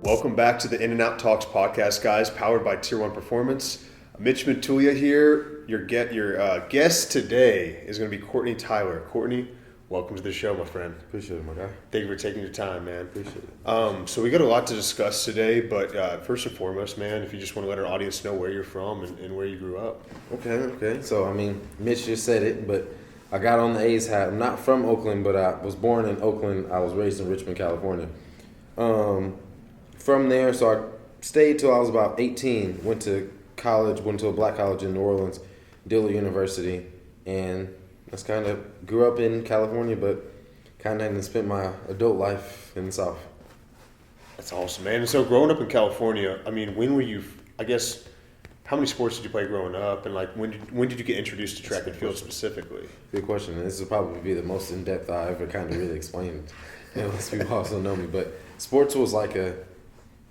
Welcome back to the In and Out Talks podcast, guys, powered by Tier 1 Performance. Mitch Matulia here. Your guest today is going to be Courtney Tyler. Courtney, welcome to the show, my friend. Appreciate it, my guy. Thank you for taking your time, man. Appreciate it. So we got a lot to discuss today, but first and foremost, man, if you just want to let our audience know where you're from and where you grew up. Okay. So, Mitch just said it, but I got on the A's hat. I'm not from Oakland, but I was born in Oakland. I was raised in Richmond, California. From there, so I stayed till I was about 18, went to college, went to a black college in New Orleans, Dillard University, and that's kind of grew up in California, but kind of spent my adult life in the South. That's awesome, man. And so growing up in California, when were you, how many sports did you play growing up? And when did you get introduced to track and field specifically? Good question. This will probably be the most in-depth I ever kind of really explained. Unless people also know me. But sports was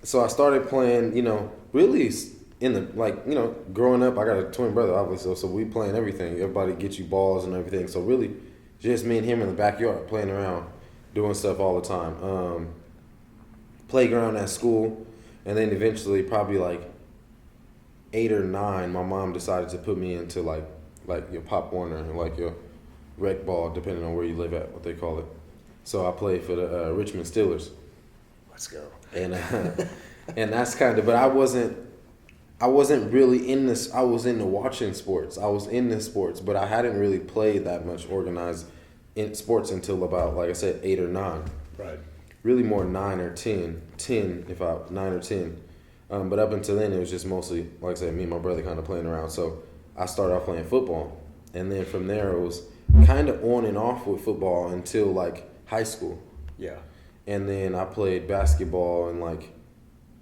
so I started playing, really in the, growing up, I got a twin brother, obviously, so we playing everything. Everybody gets you balls and everything. So really, just me and him in the backyard playing around, doing stuff all the time. Playground at school, and then eventually, probably 8 or 9, my mom decided to put me into like your Pop Warner and your rec ball, depending on where you live at, what they call it. So I played for the Richmond Steelers. Let's go. And and that's kind of, but I wasn't really in this. I was into watching sports. I was into sports, but I hadn't really played that much organized in sports until about, like I said, 8 or 9. Right. Really more 9 or 10. 9 or 10. But up until then, it was just mostly, like I said, me and my brother kind of playing around. So I started off playing football, and then from there it was kind of on and off with football until high school. Yeah. And then I played basketball in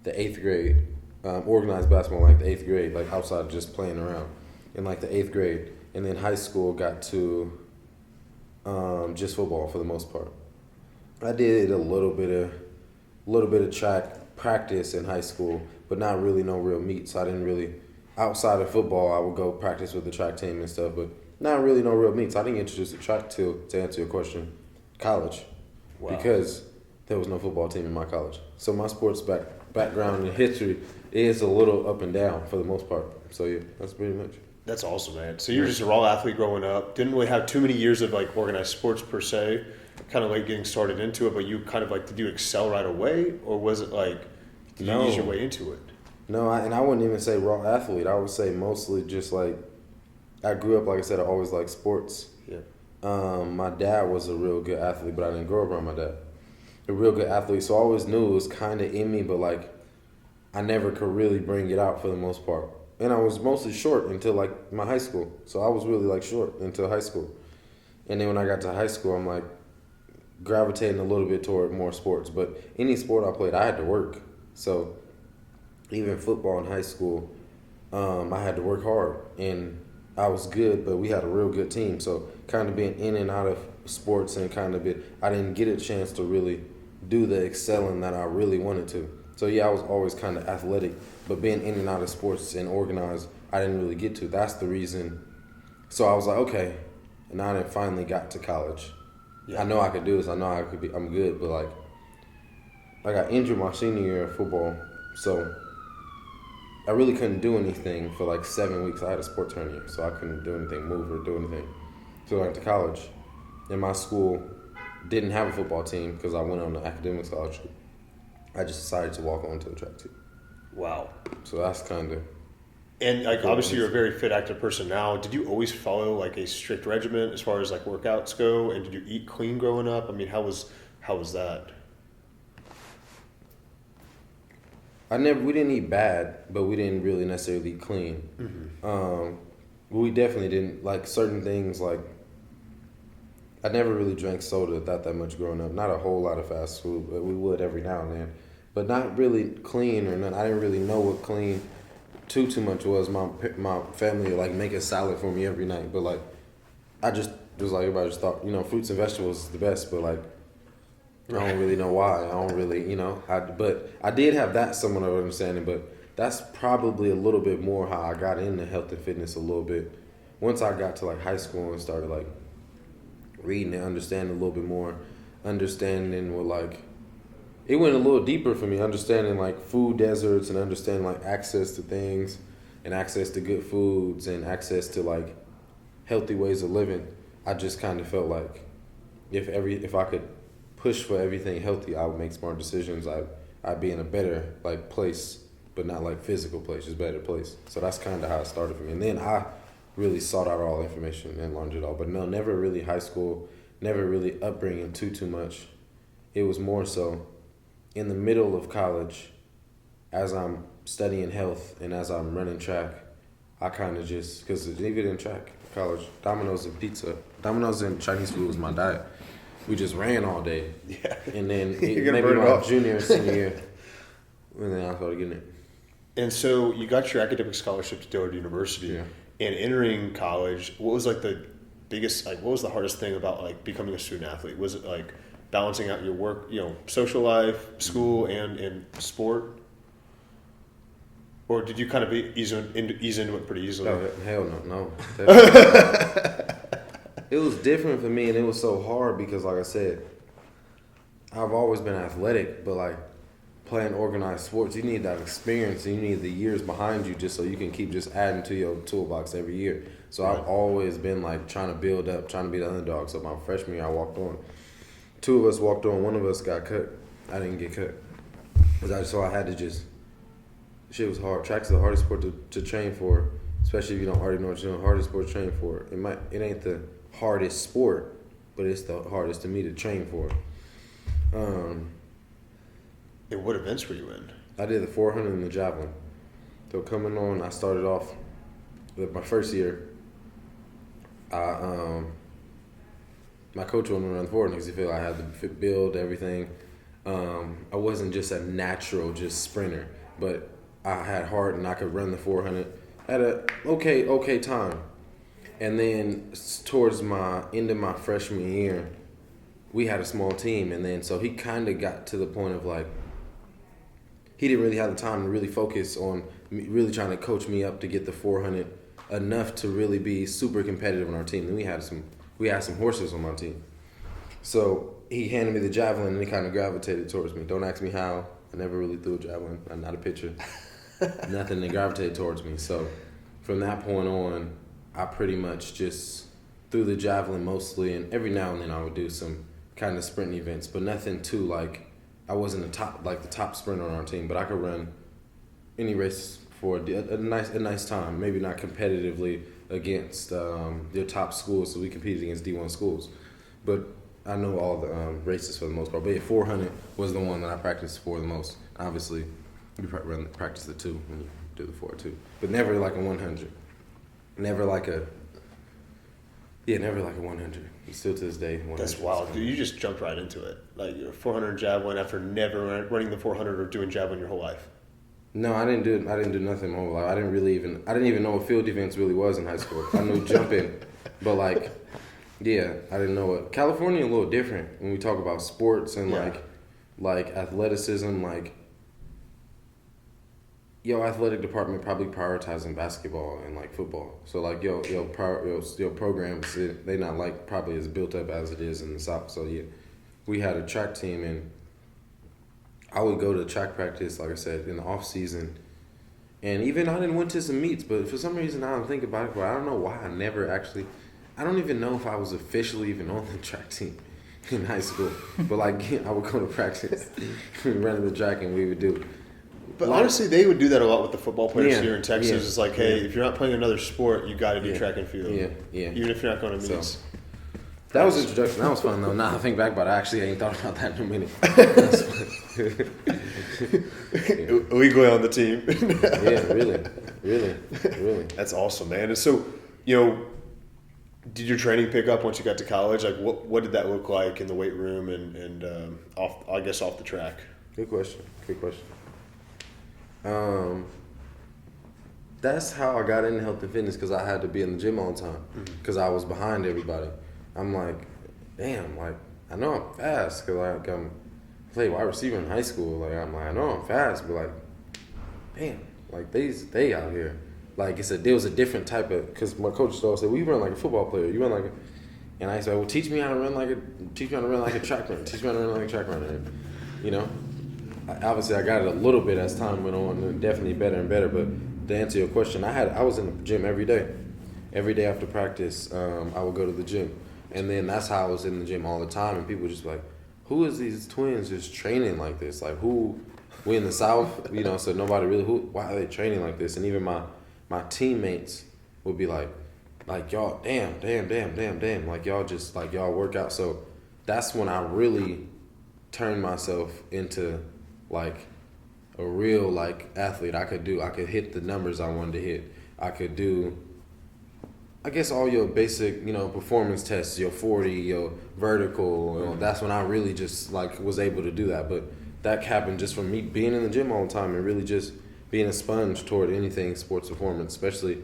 the 8th grade, organized basketball in the 8th grade, outside of just playing around in the 8th grade. And then high school got to just football for the most part. I did a little bit of track practice in high school, but not really no real meet. So I didn't really, outside of football, I would go practice with the track team and stuff, but not really no real meets. I didn't get introduced to track till, to answer your question, college. Wow. Because there was no football team in my college. So my sports background and history is a little up and down for the most part. So yeah, that's pretty much. That's awesome, man. So you're just a raw athlete growing up. Didn't really have too many years of organized sports per se. Kind of late getting started into it, but you kind of did you excel right away, or was it did you ease your way into it? No, and I wouldn't even say raw athlete. I would say mostly just I grew up, like I said, I always liked sports. Yeah. My dad was a real good athlete, but I didn't grow up around my dad. A real good athlete, so I always knew it was kind of in me, but I never could really bring it out for the most part. And I was mostly short until my high school, so I was really short until high school. And then when I got to high school, I'm gravitating a little bit toward more sports. But any sport I played, I had to work. So even football in high school, I had to work hard, and I was good, but we had a real good team. So kind of being in and out of sports and I didn't get a chance to really do the excelling that I really wanted to. So yeah, I was always kind of athletic, but being in and out of sports and organized, I didn't really get to. That's the reason. So I was okay, and I then finally got to college. Yeah. I know I could do this. I know I'm good, but I got injured my senior year of football, so I really couldn't do anything for 7 weeks. I had a sports hernia, so I couldn't do anything, move or do anything. So I went to college, and my school didn't have a football team because I went on an academic scholarship. I just decided to walk on to the track team. Wow. So that's kind of... And obviously you're a very fit, active person now. Did you always follow a strict regimen as far as workouts go? And did you eat clean growing up? How was that? We didn't eat bad, but we didn't really necessarily eat clean. Mm-hmm. We definitely didn't certain things I never really drank soda that much growing up. Not a whole lot of fast food, but we would every now and then. But not really clean or nothing. I didn't really know what clean too much was. My family would make a salad for me every night, but I just was everybody just thought fruits and vegetables is the best, but I don't really know why. I don't really but I did have that somewhat of understanding, but that's probably a little bit more how I got into health and fitness a little bit. Once I got to high school and started reading and understanding a little bit more, understanding what it went a little deeper for me, understanding like food deserts and understanding like access to things and access to good foods and access to like healthy ways of living. I just kind of felt like if I could push for everything healthy, I would make smart decisions. I'd be in a better like place, but not like physical place, just better place. So that's kind of how it started for me. And then I really sought out all information and learned it all. But no, never really high school, never really upbringing too much. It was more so in the middle of college, as I'm studying health and as I'm running track, I kind of just, because even in track, college, Domino's and Chinese food was my diet. We just ran all day. Yeah. And then maybe my junior and senior year, and then I started getting it. And so you got your academic scholarship to Dillard University. Yeah. And entering college, what was like the biggest, like what was the hardest thing about like becoming a student athlete? Was it like balancing out your work, social life, school, and sport? Or did you kind of ease into it pretty easily? Oh, hell no. It was different for me, and it was so hard because, like I said, I've always been athletic, but like playing organized sports, you need that experience, and you need the years behind you just so you can keep just adding to your toolbox every year. So right. I've always been like trying to build up, trying to be the underdog. So my freshman year, I walked on. 2 of us walked on. 1 of us got cut. I didn't get cut. So I had to just. Shit was hard. Track's the hardest sport to train for, especially if you don't already know what you're doing. Hardest sport to train for. It ain't the hardest sport, but it's the hardest to me to train for. And what events were you in? I did the 400 and the javelin. So coming on, I started off with my first year. My coach wanted me to run the 400 because he felt I had to build everything. I wasn't just a natural just sprinter, but I had heart and I could run the 400 at a okay time. And then towards my end of my freshman year, we had a small team, and then so he kind of got to the point of like he didn't really have the time to really focus on really trying to coach me up to get the 400 enough to really be super competitive on our team. And we had some horses on my team. So he handed me the javelin and he kind of gravitated towards me. Don't ask me how. I never really threw a javelin. I'm not a pitcher. Nothing that gravitated towards me. So from that point on, I pretty much just threw the javelin mostly, and every now and then I would do some kind of sprint events, but nothing too like I wasn't the top sprinter on our team, but I could run any race for a nice time. Maybe not competitively against your top schools, so we competed against D1 schools, but I know all the races for the most part. But yeah, 400 was the one that I practiced for the most. Obviously, you practice the 2 when you do the 4 too, but never like a 100. Never like a 100. Still to this day, 100. That's wild, dude. You just jumped right into it. Like you're 400 javelin after never running the 400 or doing javelin your whole life. No, I didn't do nothing my whole life. I didn't even know what field defense really was in high school. I knew jumping, but like, yeah, I didn't know it. California a little different when we talk about sports and like athleticism. Like, your athletic department probably prioritizing basketball and like football. So like your programs, they not like probably as built up as it is in the South. So yeah, we had a track team, and I would go to track practice, like I said, in the off season. And even I didn't went to some meets, but for some reason I don't think about it. But I don't know why I don't even know if I was officially even on the track team in high school. But like I would go to practice, running the track, and we would do. But honestly, they would do that a lot with the football players here in Texas. It's like, hey, if you're not playing another sport, you got to do track and field. Yeah. Even if you're not going to meets. So, that was introduction. That was fun though. Now I think back about it, I actually ain't thought about that in a minute. Legally on the team. Really. That's awesome, man. And so, did your training pick up once you got to college? Like, what did that look like in the weight room and off the track? Good question. That's how I got into health and fitness, because I had to be in the gym all the time because I was behind everybody. I'm like, damn, like I know I'm fast because like I played wide receiver in high school. Like I know I'm fast, but like, damn, like they out here. Like there was a different type of, because my coach always said, well, you run like a football player. You run like and I said, well, teach me how to run like a track runner. Teach me how to run like a track runner. obviously I got it a little bit as time went on, and definitely better and better. But to answer your question, I was in the gym every day. Every day after practice, I would go to the gym, and then that's how I was in the gym all the time. And people just like, who is these twins just training like this? Like who? We in the South, so nobody really. Why are they training like this? And even my teammates would be like y'all, damn, like y'all work out. So that's when I really turned myself into like a real like athlete. I could hit the numbers I wanted to hit. I could do, I guess, all your basic, performance tests, your 40, your vertical. That's when I really just like was able to do that. But that happened just from me being in the gym all the time and really just being a sponge toward anything sports performance, especially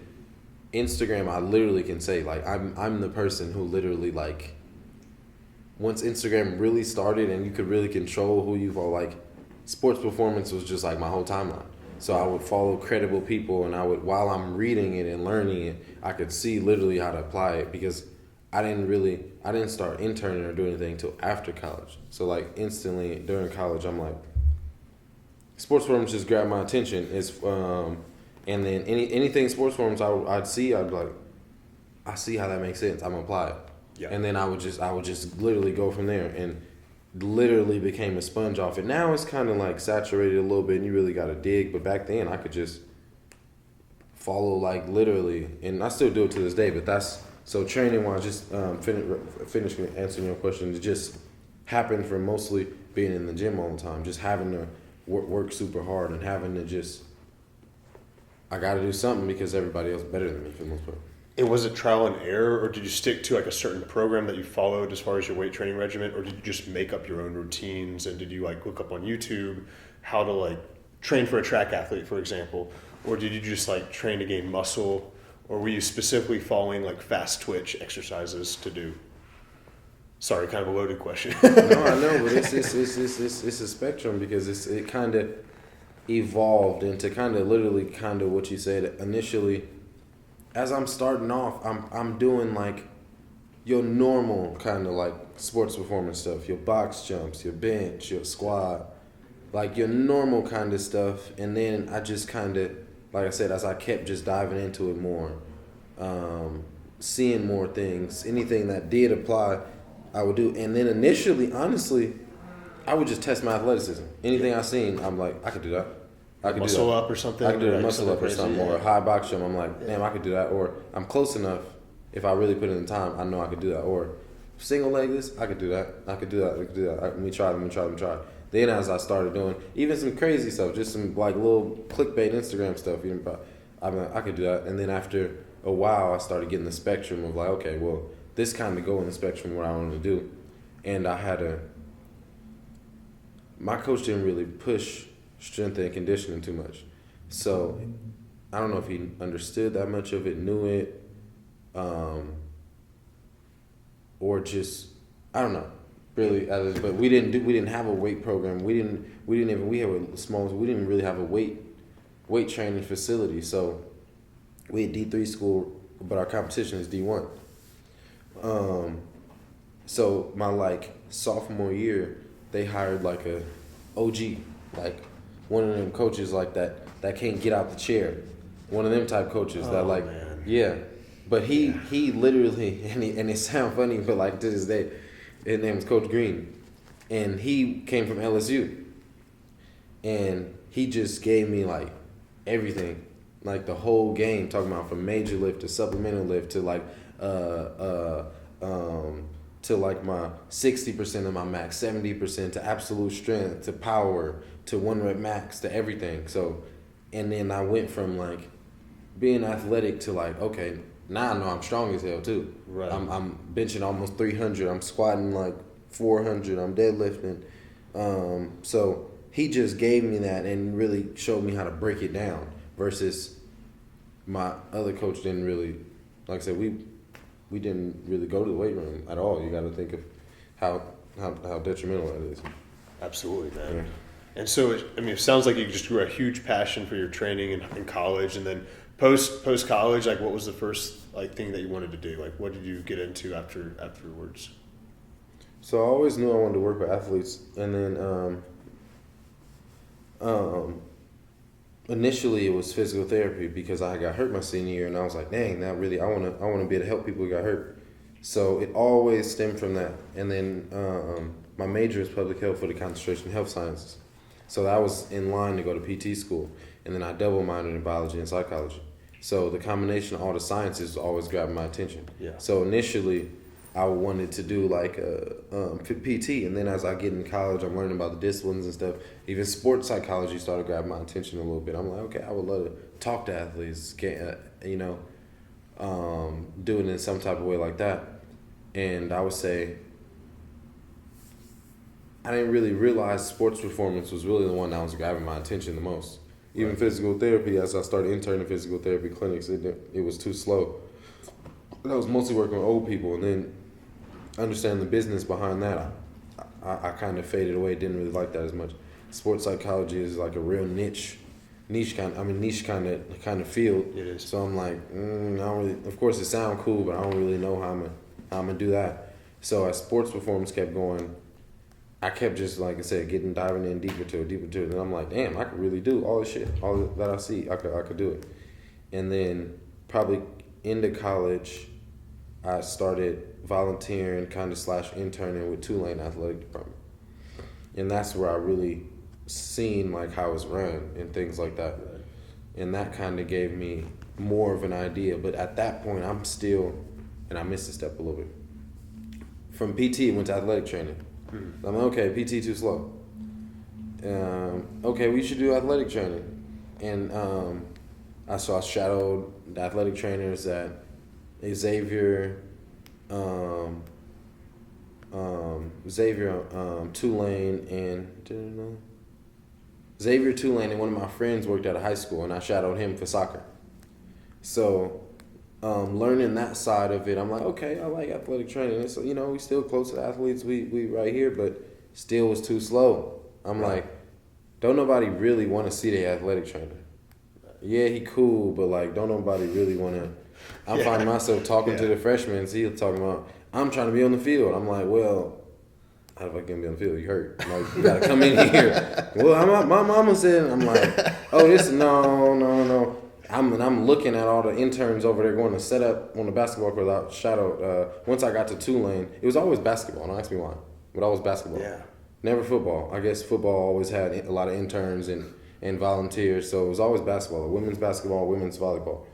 Instagram. I literally can say like I'm the person who literally like once Instagram really started and you could really control who you follow, like sports performance was just like my whole timeline. So I would follow credible people, and I would, while I'm reading it and learning it, I could see literally how to apply it, because I didn't start interning or doing anything until after college. So like instantly during college, I'm like, sports performance just grabbed my attention. And then anything sports performance I'd be like, I see how that makes sense. I'm gonna apply it. Yeah. And then I would just literally go from there, and literally became a sponge off it. Now it's kind of like saturated a little bit, and you really got to dig. But back then I could just follow like literally, and I still do it to this day. But that's so training wise. Just finish answering your question. It just happened from mostly being in the gym all the time, just having to work super hard and having to just, I got to do something because everybody else is better than me for the most part. And was it trial and error, or did you stick to like a certain program that you followed as far as your weight training regimen, or did you just make up your own routines? And did you like look up on YouTube how to like train for a track athlete, for example, or did you just like train to gain muscle, or were you specifically following like fast twitch exercises to do? Sorry, kind of a loaded question. No, I know, but it's a spectrum, because it kind of evolved into kind of literally kind of what you said initially. As I'm starting off, I'm doing like your normal kind of like sports performance stuff, your box jumps, your bench, your squat, like your normal kind of stuff. And then I just kind of, like I said, as I kept just diving into it more, seeing more things, anything that did apply, I would do. And then initially, honestly, I would just test my athleticism. Anything I seen, I'm like, I could do that. I could muscle do that. Up or something. I could do a like muscle up or something, or a high box jump. I'm like, damn, I could do that. Or I'm close enough. If I really put in the time, I know I could do that. Or single leg this, I could do that. I could do that. Let me try. Then as I started doing even some crazy stuff, just some like little clickbait Instagram stuff, I could do that. And then after a while, I started getting the spectrum of like, okay, well, this kind of go in the spectrum of what I wanted to do. And my coach didn't really push strength and conditioning too much, so I don't know if he understood that much of it, knew it, or just, I don't know really. But we didn't have a weight program. We didn't really have a weight training facility. So we had D3 school, but our competition is D1. So my like sophomore year, they hired like a OG, like one of them coaches like that can't get out the chair. One of them type coaches that like, man. Yeah. But he literally, and it sounds funny, but like to this day, his name is Coach Green. And he came from LSU. And he just gave me like everything, like the whole game, talking about from major lift to supplemental lift to like, to like my 60% of my max, 70% to absolute strength, to power, to 1 rep max, to everything. So, and then I went from like being athletic to like, okay, now I know I'm strong as hell too. Right. I'm benching almost 300. I'm squatting like 400. I'm deadlifting. So he just gave me that and really showed me how to break it down. Versus my other coach didn't really, like I said, we didn't really go to the weight room at all. You got to think of how detrimental that is. Absolutely, man. Yeah. And so, it sounds like you just grew a huge passion for your training in college, and then post college, like, what was the first like thing that you wanted to do? Like, what did you get into afterwards? So I always knew I wanted to work with athletes, and then initially it was physical therapy because I got hurt my senior year, and I was like, dang, that really I want to be able to help people who got hurt. So it always stemmed from that. And then my major is public health with a concentration in health sciences. So I was in line to go to PT school, and then I double minored in biology and psychology. So the combination of all the sciences always grabbed my attention. Yeah. So initially, I wanted to do like PT, and then as I get in college, I'm learning about the disciplines and stuff. Even sports psychology started grabbing my attention a little bit. I'm like, okay, I would love to talk to athletes, do it in some type of way like that. And I would say I didn't really realize sports performance was really the one that was grabbing my attention the most. Even physical therapy, as I started interning physical therapy clinics, it was too slow. I was mostly working with old people, and then understanding the business behind that, I kind of faded away. Didn't really like that as much. Sports psychology is like a real niche kind of field. It is. So I'm like, I don't really. Of course, it sounds cool, but I don't really know how I'm gonna do that. So as sports performance kept going, I kept just, like I said, diving in deeper to it. And I'm like, damn, I could really do all this shit, all that I see. I could do it. And then probably into college, I started volunteering, kind of / interning with Tulane Athletic Department. And that's where I really seen like how it's run and things like that. And that kind of gave me more of an idea. But at that point, I'm still, and I missed a step a little bit. From PT, went to athletic training. I'm like, okay, PT too slow. Okay, we should do athletic training. And I shadowed the athletic trainers at Xavier, Tulane, and Xavier, Tulane, and one of my friends worked at a high school, and I shadowed him for soccer. So, learning that side of it, I'm like, okay, I like athletic training. It's, we still close to the athletes, we right here, but still was too slow. I'm like, don't nobody really want to see the athletic trainer. Yeah, he cool, but like, don't nobody really want to. I'm finding myself talking to the freshmen. He's talking about, I'm trying to be on the field. I'm like, well, how do I can be on the field? You hurt. Like, you gotta come in here. Well, my mama said. I'm like, oh, no. I'm looking at all the interns over there going to set up on the basketball court without shadow. Once I got to Tulane, it was always basketball. Don't ask me why, but always basketball. Yeah. Never football. I guess football always had a lot of interns and volunteers, so it was always basketball. Women's basketball, women's volleyball.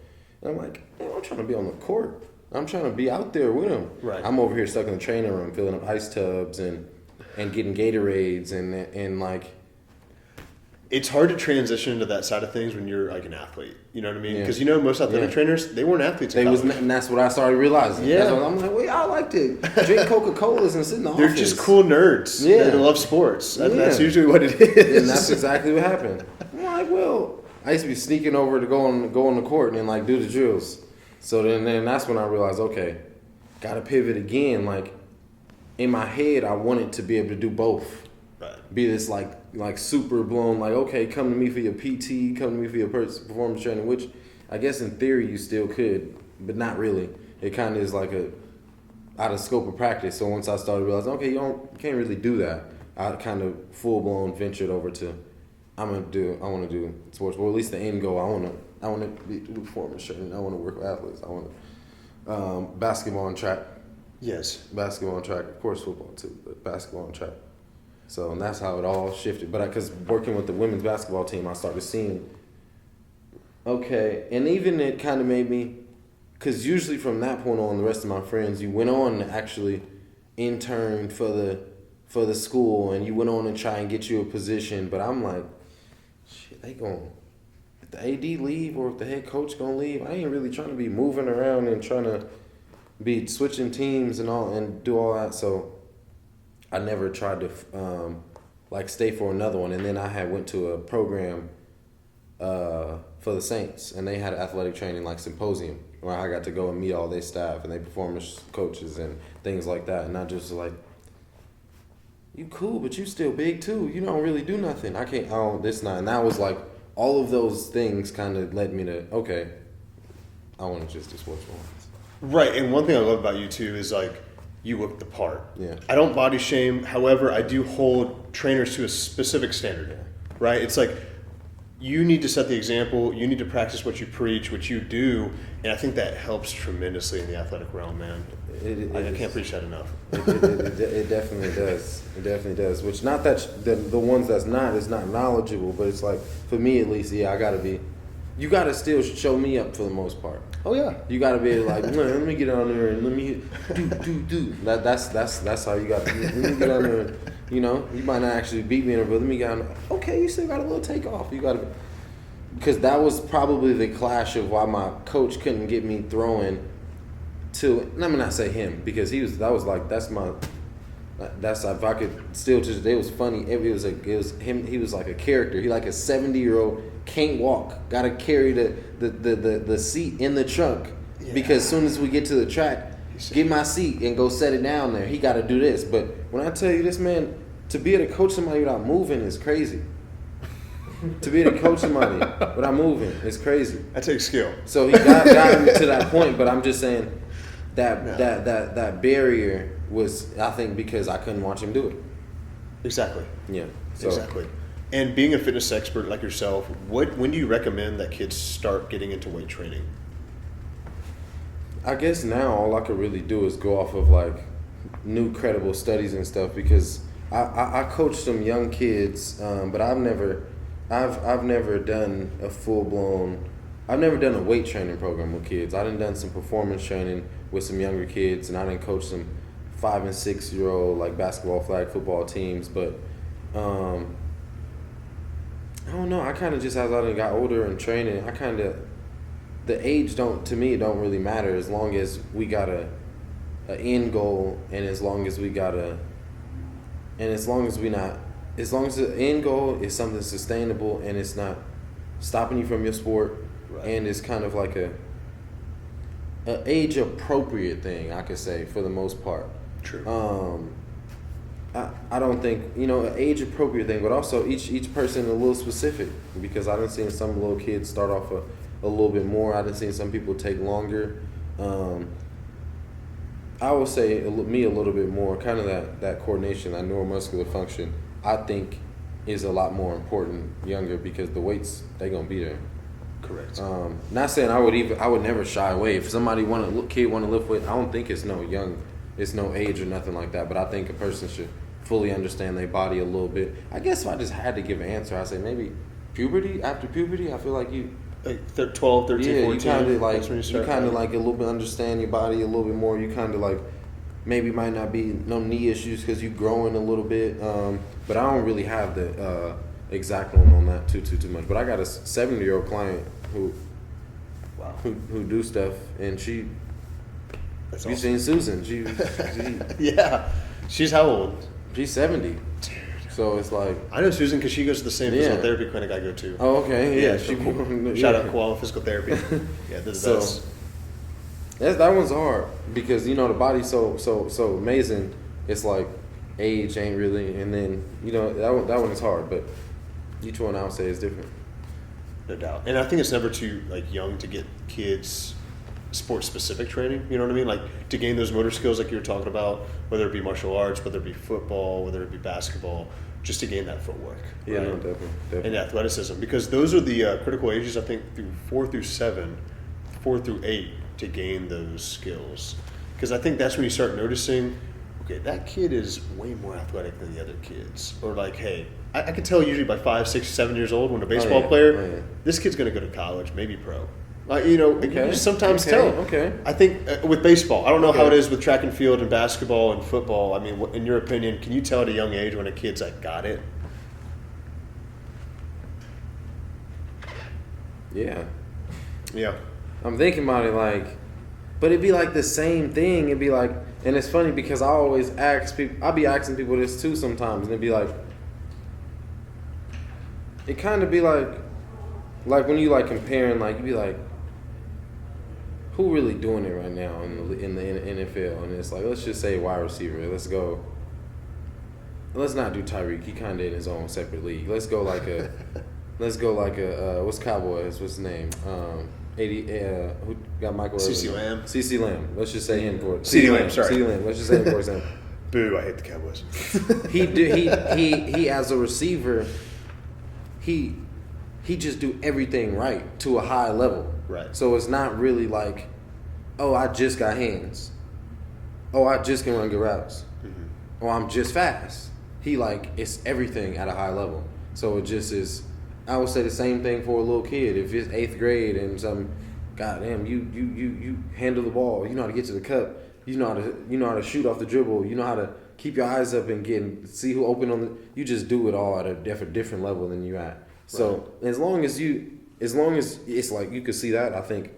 And I'm like, I'm trying to be on the court. I'm trying to be out there with them. Right. I'm over here stuck in the training room filling up ice tubs and getting Gatorades and like. It's hard to transition into that side of things when you're like an athlete. You know what I mean? Because most athletic Yeah. trainers, they weren't athletes. And that's what I started realizing. Yeah. I'm like, well, I like to drink Coca-Colas and sit in the They're office. just cool nerds. Yeah. They love sports. That's Yeah. usually what it is. And that's exactly what happened. I'm like, well, I used to be sneaking over to go on the court and like do the drills. So then that's when I realized, okay, gotta pivot again. Like in my head, I wanted to be able to do both. Right. Be this like super blown, like, okay, come to me for your PT, come to me for your performance training, which I guess in theory you still could, but not really. It kind of is like a out of scope of practice. So once I started realizing, okay, you can't really do that, I kind of full blown ventured over to I want to do sports, or at least the end goal. I want to do performance training. I want to work with athletes. I want to basketball and track. Yes. Basketball and track, of course, football too, but basketball and track. So, and that's how it all shifted. But because working with the women's basketball team, I started seeing, okay, and even it kind of made me, because usually from that point on, the rest of my friends, you went on to actually intern for the school, and you went on to try and get you a position. But I'm like, shit, they going, if the AD leave or if the head coach going to leave, I ain't really trying to be moving around and trying to be switching teams and all and do all that. So I never tried to stay for another one. And then I went to a program for the Saints, and they had an athletic training like symposium where I got to go and meet all their staff and their performance coaches and things like that. And I just like, you cool, but you still big too. You don't really do nothing. And that was like, all of those things kind of led me to, okay, I want to just do sports more. Right, and one thing I love about you too is like, you look the part. Yeah. I don't body shame. However, I do hold trainers to a specific standard. right? It's like you need to set the example. You need to practice what you preach, what you do, and I think that helps tremendously in the athletic realm, man. I can't preach that enough. It definitely does. It definitely does. Which not that the ones that's not is not knowledgeable, but it's like for me at least, yeah, I gotta be. You gotta still show me up for the most part. Oh yeah. You gotta be like, let me get on there and let me do. That's how you got. Let me get on there. And, you know, you might not actually beat me in it, but let me get on. Okay, you still got a little takeoff. You gotta, because that was probably the clash of why my coach couldn't get me throwing. Let me not say him because if I could still to today, it was funny. It was him. He was like a character. He like a 70-year-old can't walk. Got to carry the seat in the trunk because as soon as we get to the track, get my seat and go set it down there. He got to do this. But when I tell you this, man, to be able to coach somebody without moving is crazy. To be able to coach somebody without moving is crazy. That takes skill. So he got him to that point. But I'm just saying. That barrier was, I think, because I couldn't watch him do it. Exactly. Yeah. So. Exactly. And being a fitness expert like yourself, when do you recommend that kids start getting into weight training? I guess now all I could really do is go off of like new credible studies and stuff because I coach some young kids, but I've never done a full blown. I've never done a weight training program with kids. I done some performance training with some younger kids, and I done coach some 5 and 6 year old like basketball, flag football teams. But I don't know. I kind of just as I done got older and training, the age don't really matter as long as we got a end goal, and as long as the end goal is something sustainable and it's not stopping you from your sport. Right. And it's kind of like a age appropriate thing, I could say, for the most part. True. I don't think, an age appropriate thing, but also each person a little specific because I done seen some little kids start off a little bit more. I done seen some people take longer. I would say me a little bit more, kind of that coordination, that neuromuscular function, I think is a lot more important younger because the weights, they gonna be there. Correct. Not saying I would never shy away. If somebody want to lift weight, I don't think it's no age or nothing like that. But I think a person should fully understand their body a little bit. I guess if I just had to give an answer, I'd say maybe puberty. After puberty, I feel like you. Like 12, 13, 14. You kind of like a little bit understand your body a little bit more. You kind of like maybe might not be no knee issues because you growing a little bit. But I don't really have the exact one on that too much. But I got a 70-year-old client who do stuff, and she. That's you awesome. Seen Susan? She yeah, she's how old? She's 70. Dude. So it's like I know Susan because she goes to the same physical therapy clinic I go to. Oh, okay, yeah. Shout out Koala Physical Therapy. Yeah, this is that one's hard because the body's so amazing. It's like age ain't really, and then that one is hard, but each one I would say is different. No doubt. And I think it's never too young to get kids sports specific training, you know what I mean? Like to gain those motor skills like you were talking about, whether it be martial arts, whether it be football, whether it be basketball, just to gain that footwork. Yeah, right? No, definitely. And athleticism, because those are the critical ages, I think, through 4 through 7, 4 through 8 to gain those skills. Because I think that's when you start noticing, okay, that kid is way more athletic than the other kids. Or like, hey, I can tell usually by 5, 6, 7 years old when a baseball player, this kid's going to go to college, maybe pro. You can sometimes tell. Okay. I think with baseball, I don't know how it is with track and field and basketball and football. I mean, in your opinion, can you tell at a young age when a kid's got it? Yeah. Yeah. I'm thinking about it but it'd be like the same thing. It'd be like, and it's funny because I always ask people, I'll be asking people this too sometimes, and it'd be like, it kind of be like when you comparing, you'd be like, who really doing it right now in the NFL? And it's let's just say wide receiver. Let's go. Let's not do Tyreek. He kind of in his own separate league. Let's go what's Cowboys? What's his name? Who got Michael? CeeCee Lamb. CeeCee Lamb. Let's just say him for CeeDee Lamb. Sorry. CeeDee Lamb. Let's just say him for example. Boo! I hate the Cowboys. He as a receiver, he just do everything right to a high level. Right. So it's not really like, oh, I just got hands. Oh, I just can run good routes. Oh, I'm just fast. He it's everything at a high level. So it just is. I would say the same thing for a little kid. If it's 8th grade and goddamn, you handle the ball. You know how to get to the cup. You know how to shoot off the dribble. You know how to keep your eyes up and see who open on the. You just do it all at a different level than you at. So as long as it's like you could see that, I think.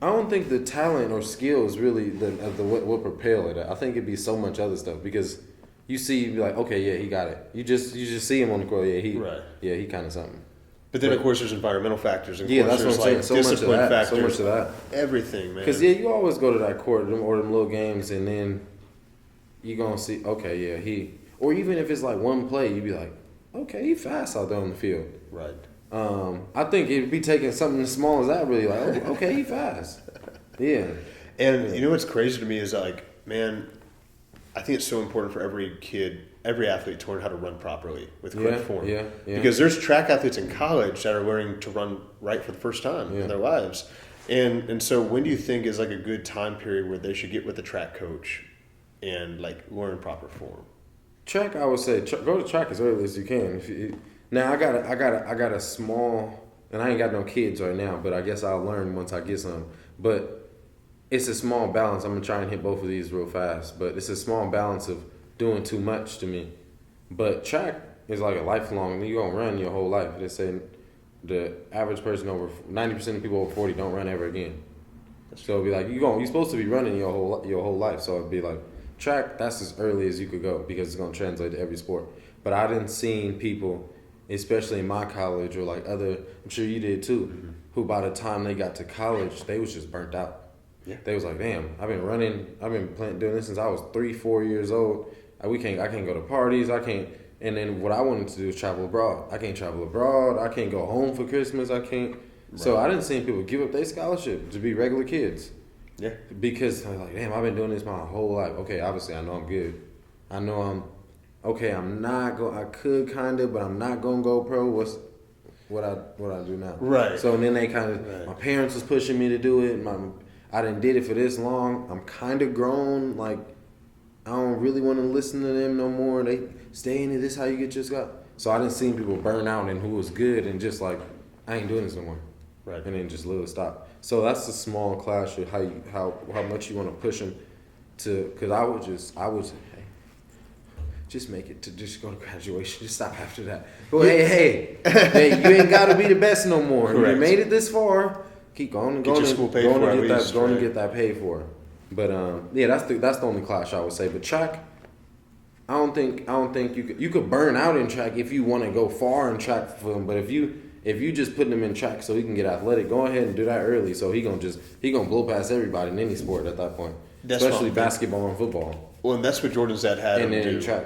I don't think the talent or skill is really what propel it. I think it'd be so much other stuff because you see, you be like, okay, yeah, he got it. You just see him on the court, yeah, he kind of something. But then, of course, there's environmental factors. And that's what I'm saying. So discipline much of that. factors. So much of that. Everything, man. Because, you always go to that court or them little games, and then you're going to see, okay, yeah, or even if it's like one play, you'd be like, okay, he fast out there on the field. Right. I think it'd be taking something as small as that, really, like, oh, okay, he fast. Yeah. And you know what's crazy to me is man, I think it's so important for every athlete to learn how to run properly with correct form. Yeah. Because there's track athletes in college that are learning to run right for the first time in their lives. And so when do you think is a good time period where they should get with the track coach and learn proper form? Track, I would say, go to track as early as you can. Now I got a small, and I ain't got no kids right now, but I guess I'll learn once I get some. But it's a small balance. I'm gonna try and hit both of these real fast, but it's a small balance of doing too much to me. But track is like a lifelong. You're gonna run your whole life. They say the average person 90% of people over 40 don't run ever again. So it'd be like you're supposed to be running your whole life. So it'd be like track. That's as early as you could go because it's gonna translate to every sport. But I didn't see people, especially in my college or other. I'm sure you did too. Who by the time they got to college, they was just burnt out. Yeah. They was like, damn, I've been doing this since I was 3-4 years old. I can't go to parties. I can't. And then what I wanted to do is travel abroad. I can't travel abroad. I can't go home for Christmas. I can't. Right. So I didn't see people give up their scholarship to be regular kids. Yeah. Because I'm like, damn, I've been doing this my whole life. Okay, obviously I know I'm good. I know I'm okay. I'm not going. I could kind of, but I'm not gonna go pro. What I do now? Right. So then they kind of. My parents was pushing me to do it. I done did it for this long. I'm kind of grown. I don't really want to listen to them no more. They stay in it. This how you get your Scott. So I didn't see people burn out and who was good and just I ain't doing this no more. Right. And then just literally stop. So that's a small clash of how much you want to push them to. Because I would say, hey, just make it to just go to graduation. Just stop after that. But hey, you ain't got to be the best no more. Correct. You made it this far. Keep going and going and get that paid for. But that's the only clash I would say. But track, I don't think you could burn out in track if you want to go far in track for him. But if you just putting him in track so he can get athletic, go ahead and do that early. So he gonna blow past everybody in any sport at that point, especially basketball and football. Well, and that's what Jordan's dad had him do. Track.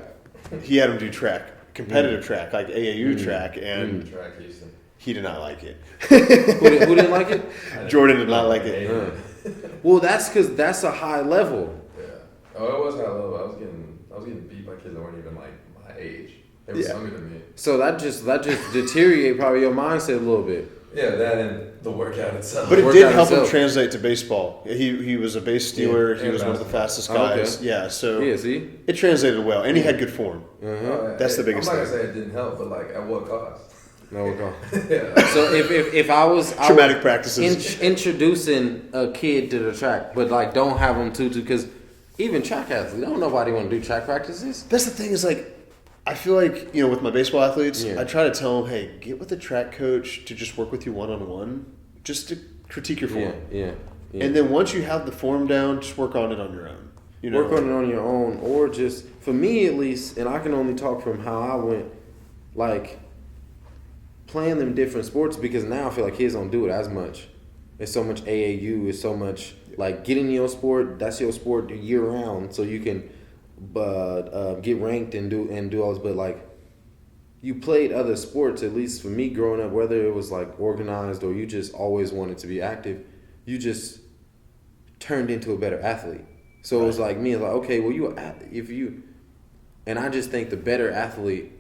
He had him do track, competitive track, like AAU track, and track Houston. He did not like it. Who didn't like it? Jordan did not like it. Well, that's because that's a high level. Yeah. Oh, it was high level. I was getting beat by kids that weren't even my age. They were younger than me. So that just deteriorate probably your mindset a little bit. Yeah, that and the workout itself. But it did help him translate to baseball. He was a base stealer. He was one of the fastest guys. Okay. Yeah, so see? It translated well, and he had good form. That's the biggest thing. I'm not gonna say it didn't help, but at what cost? No, we'll go. Yeah. So if I was traumatic practices introducing a kid to the track, but don't have them too because even track athletes, don't nobody want to do track practices. That's the thing is I feel with my baseball athletes, I try to tell them, hey, get with a track coach to just work with you one-on-one, just to critique your form. Yeah. And then once you have the form down, just work on it on your own. Work on it on your own, or just for me at least, and I can only talk from how I went, playing them different sports because now I feel like kids don't do it as much. It's so much AAU. It's so much get in your sport. That's your sport year round, so you can get ranked and do all this. But you played other sports. At least for me growing up, whether it was organized or you just always wanted to be active, you just turned into a better athlete. So it was me. It's okay, well and I just think the better athlete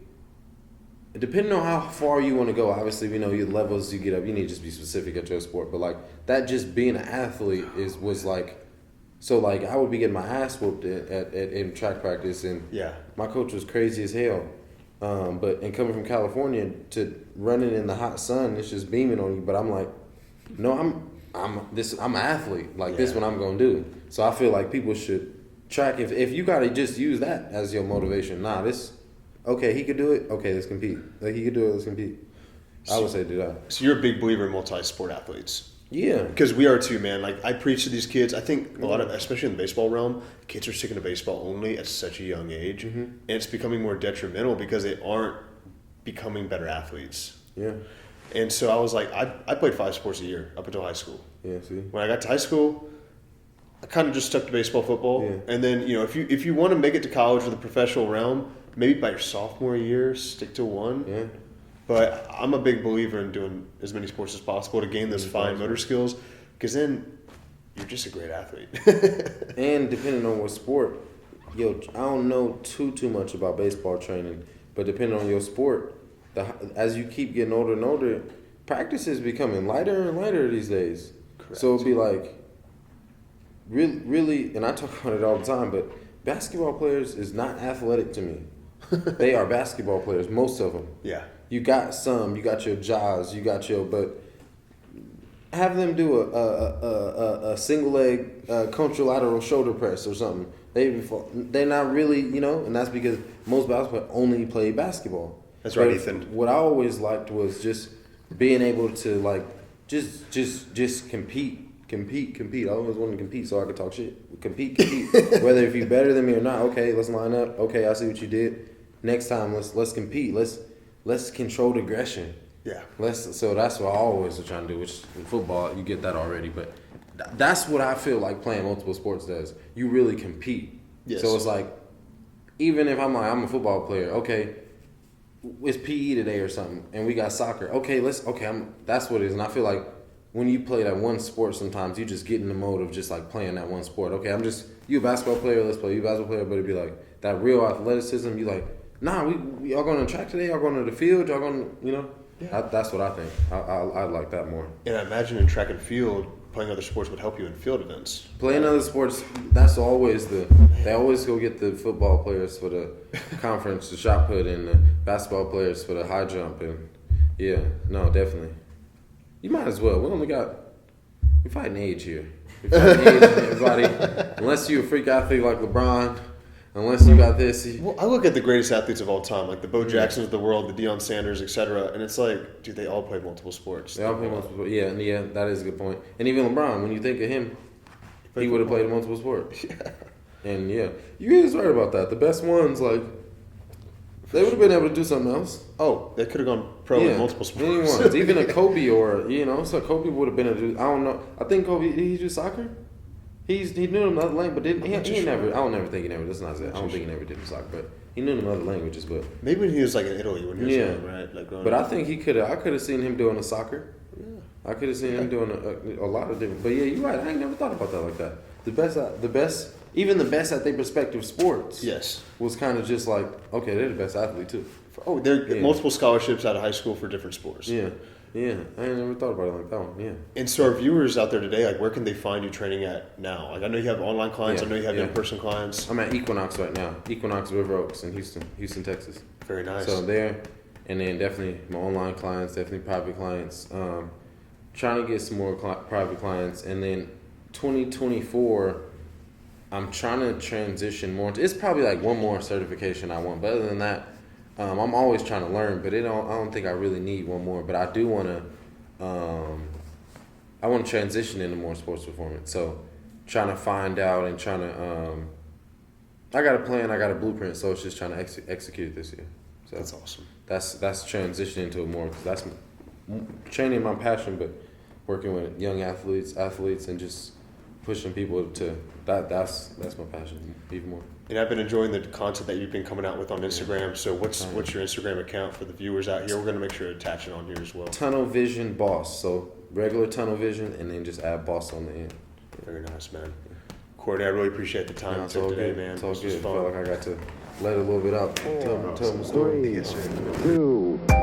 depending on how far you want to go, obviously we know your levels you get up. You need to just be specific at your sport. But like that, just being an athlete was like. So, like, I would be getting my ass whooped in track practice, and my coach was crazy as hell. But coming from California to running in the hot sun, it's just beaming on you. But I'm like, no, I'm an athlete. Like, this is what I'm going to do. So I feel like people should track. If you got to just use that as your motivation. Okay, he could do it. Okay, let's compete. Like, he could do it. Let's compete. I would say do that. So you're a big believer in multi-sport athletes. Yeah. Because we are too, man. Like, I preach to these kids. I think a lot of, especially in the baseball realm, kids are sticking to baseball only at such a young age. Mm-hmm. And it's becoming more detrimental because they aren't becoming better athletes. Yeah. And so I was like, I played 5 sports a year up until high school. Yeah, see? When I got to high school, I kind of just stuck to baseball, football. Yeah. And then, if you want to make it to college or the professional realm, maybe by your sophomore year, stick to one. Yeah. But I'm a big believer in doing as many sports as possible to gain those fine motor skills, because then you're just a great athlete. And depending on what sport, I don't know too much about baseball training, but depending on your sport, as you keep getting older and older, practice is becoming lighter and lighter these days. Correct. So it'll be like, really, and I talk about it all the time, but basketball players is not athletic to me. They are basketball players, most of them. Yeah. You got your jaws, but have them do a single leg contralateral shoulder press or something. They're not really, and that's because most basketball players only play basketball. That's right, Ethan. What I always liked was just being able to like just compete. I always wanted to compete so I could talk shit. Compete. Whether if you're better than me or not, okay, let's line up. Okay, I see what you did. Next time, let's compete. Let's control the aggression. Yeah. So that's what I always was trying to do. Which in football, you get that already, but that's what I feel like playing multiple sports does. You really compete. Yes. So it's like, even if I'm a football player, okay, it's PE today or something, and we got soccer. Okay, that's what it is. And I feel like when you play that one sport, sometimes you just get in the mode of just like playing that one sport. Okay, you a basketball player, let's play. You a basketball player, but it'd be like that real athleticism. You like, nah, we y'all going to track today? Y'all going to the field? Y'all going to, Yeah. That's what I think. I like that more. And I imagine in track and field, playing other sports would help you in field events. Playing other sports, that's always they always go get the football players for the conference, the shot put, and the basketball players for the high jump. And yeah, no, definitely. You might as well. We're fighting age here. We're fighting age, everybody. Unless you're a freak athlete like LeBron. Unless you got this. Well, I look at the greatest athletes of all time, like the Bo Jacksons of the world, the Deion Sanders, etc., and it's like, dude, they all play multiple sports. They all play multiple sports. Yeah, that is a good point. And even LeBron, when you think of him, he would have played multiple sports. Yeah. And yeah, you guys right about that. The best ones, like, they would have been able to do something else. Oh, they could have gone pro in multiple sports. Anyone, even a Kobe or so Kobe would have been I don't know. I think Kobe, did he do soccer? He knew another language, but he never. I don't never think he never. That's not it. I don't think he never did soccer, but he knew other languages. But maybe when he was like in Italy when he was young, right? Like but I think he could. I could have seen him doing a soccer. Yeah. I could have seen him doing a lot of different. But yeah, you're right. I ain't never thought about that like that. The best, even the best at their respective sports. Yes. Was kind of just like, okay, they're the best athlete too. Oh, there are multiple scholarships out of high school for different sports. Yeah. Yeah, I ain't never thought about it like that one. Yeah. And so, our viewers out there today, like, where can they find you training at now? Like, I know you have online clients. I know you have in-person clients. I'm at Equinox right now. Equinox River Oaks in Houston, Texas. Very nice. So there, and then definitely my online clients, definitely private clients. Trying to get some more private clients, and then 2024, I'm trying to transition more. It's probably like one more certification I want, but other than that. I'm always trying to learn, but I don't think I really need one more. But I do want to. I want to transition into more sports performance. So, trying to find out and trying to. I got a plan. I got a blueprint. So it's just trying to execute it this year. So that's awesome. That's transitioning to it more because that's training my passion, but working with young athletes, and just pushing people to that. That's my passion even more. And I've been enjoying the content that you've been coming out with on Instagram. So what's your Instagram account for the viewers out here? We're going to make sure to attach it on here as well. Tunnel Vision Boss. So regular Tunnel Vision, and then just add Boss on the end. Very nice, man. Courtney, I really appreciate the time you took today, man. It's all good. I felt like I got to let a little bit out. Tell them a story. Yes, sir. 2.